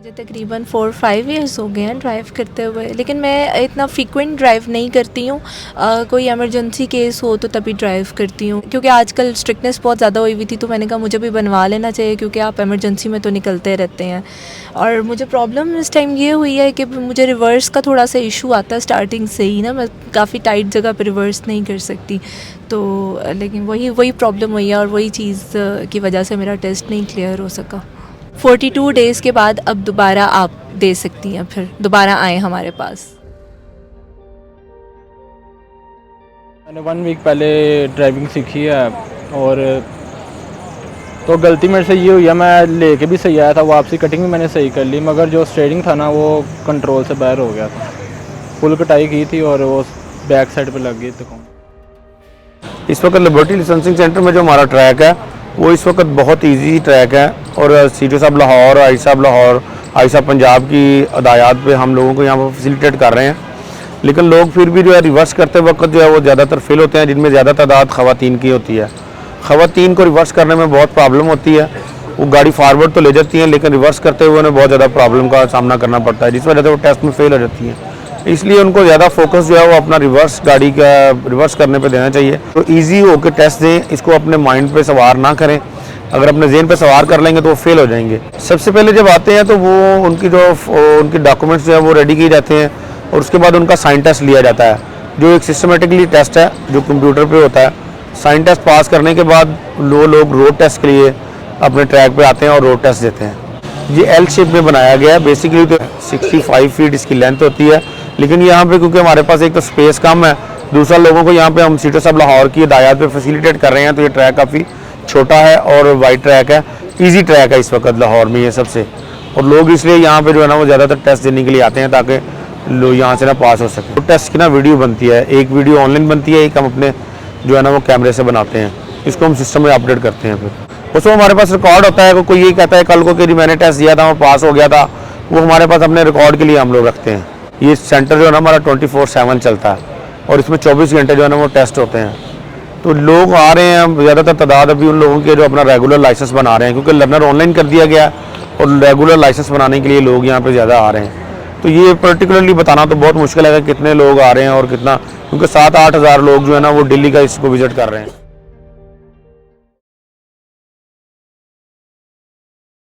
मुझे तकरीबन 4-5 ईयर्स हो गए हैं ड्राइव करते हुए, लेकिन मैं इतना फ्रीक्वेंट ड्राइव नहीं करती हूँ। कोई इमरजेंसी केस हो तो तभी ड्राइव करती हूँ, क्योंकि आजकल स्ट्रिक्टनेस बहुत ज़्यादा हुई हुई थी, तो मैंने कहा मुझे भी बनवा लेना चाहिए, क्योंकि आप इमरजेंसी में तो निकलते रहते हैं। और मुझे प्रॉब्लम इस टाइम ये हुई है कि मुझे रिवर्स का थोड़ा सा इशू आता है स्टार्टिंग से ही ना, मैं काफ़ी टाइट जगह पर रिवर्स नहीं कर सकती, तो लेकिन वही प्रॉब्लम हुई है और वही चीज़ की वजह से मेरा टेस्ट नहीं क्लियर हो सका। 42 डेज़ के बाद अब दोबारा आप दे सकती हैं, फिर दोबारा आए हमारे पास। मैंने 1 वीक पहले ड्राइविंग सीखी है और तो गलती मेरे से ये हुई है, मैं लेके भी सही आया था, वापसी कटिंग भी मैंने सही कर ली, मगर जो स्टीयरिंग था ना वो कंट्रोल से बाहर हो गया था। फुल कटाई की थी और वो बैक साइड पे लग गई तो। इस वक्त लिबर्टी लाइसेंसिंग सेंटर में जो हमारा ट्रैक है वो इस वक्त बहुत इजी ट्रैक है और सीटो साहब लाहौर, आई साहब लाहौर, आई साहब पंजाब की हदायत पे हम लोगों को यहाँ पर फैसिलिटेट कर रहे हैं। लेकिन लोग फिर भी जो है रिवर्स करते वक्त जो है वो ज़्यादातर फेल होते हैं, जिनमें ज़्यादा तादाद ख़वातीन की होती है। ख़वातीन को रिवर्स करने में बहुत प्रॉब्लम होती है, वो गाड़ी फारवर्ड तो ले जाती हैं लेकिन रिवर्स करते हुए उन्हें बहुत ज़्यादा प्रॉब्लम का सामना करना पड़ता है, जिस वजह से वो टेस्ट में फेल हो जाती हैं। इसलिए उनको ज़्यादा फोकस जो है वो अपना गाड़ी का रिवर्स करने पे देना चाहिए। तो इजी होकर टेस्ट दें, इसको अपने माइंड पे सवार ना करें। अगर अपने जेहन पे सवार कर लेंगे तो वो फेल हो जाएंगे। सबसे पहले जब आते हैं तो वो उनकी डॉक्यूमेंट्स जो है वो रेडी किए जाते हैं और उसके बाद उनका साइन टेस्ट लिया जाता है, जो एक सिस्टमेटिकली टेस्ट है जो कंप्यूटर पर होता है। साइन टेस्ट पास करने के बाद लोग रोड टेस्ट के लिए अपने ट्रैक पर आते हैं और रोड टेस्ट देते हैं। ये एल शेप में बनाया गया है, बेसिकली तो 65 फीट इसकी लेंथ होती है, लेकिन यहाँ पे क्योंकि हमारे पास एक तो स्पेस कम है, दूसरा लोगों को यहाँ पे हम सीटो साहब लाहौर की हदायत पे फैसिलिटेट कर रहे हैं, तो ये ट्रैक काफ़ी छोटा है और वाइड ट्रैक है, इजी ट्रैक है इस वक्त लाहौर में ये सबसे। और लोग इसलिए यहाँ पे जो है ना वो ज़्यादातर टेस्ट देने के लिए आते हैं ताकि लोग यहाँ से ना पास हो सके। तो टेस्ट की ना वीडियो बनती है, एक वीडियो ऑनलाइन बनती है, एक हम अपने जो है ना वो कैमरे से बनाते हैं, इसको हम सिस्टम में अपडेट करते हैं। फिर उसमें हमारे पास रिकॉर्ड होता है, कोई ये कहता है कल को कि मैंने टेस्ट दिया था मैं पास हो गया था, वो हमारे पास अपने रिकॉर्ड के लिए हम लोग रखते हैं। ये सेंटर जो है ना हमारा 24/7 चलता है और इसमें 24 घंटे जो है ना वो टेस्ट होते हैं। तो लोग आ रहे हैं, ज़्यादातर तादाद अभी उन लोगों के जो अपना रेगुलर लाइसेंस बना रहे हैं, क्योंकि लर्नर ऑनलाइन कर दिया गया और रेगुलर लाइसेंस बनाने के लिए लोग यहाँ पे ज़्यादा आ रहे हैं। तो ये पर्टिकुलरली बताना तो बहुत मुश्किल है कि कितने लोग आ रहे हैं और कितना, क्योंकि 7-8 हज़ार लोग जो है ना वो दिल्ली का इसको विज़िट कर रहे हैं।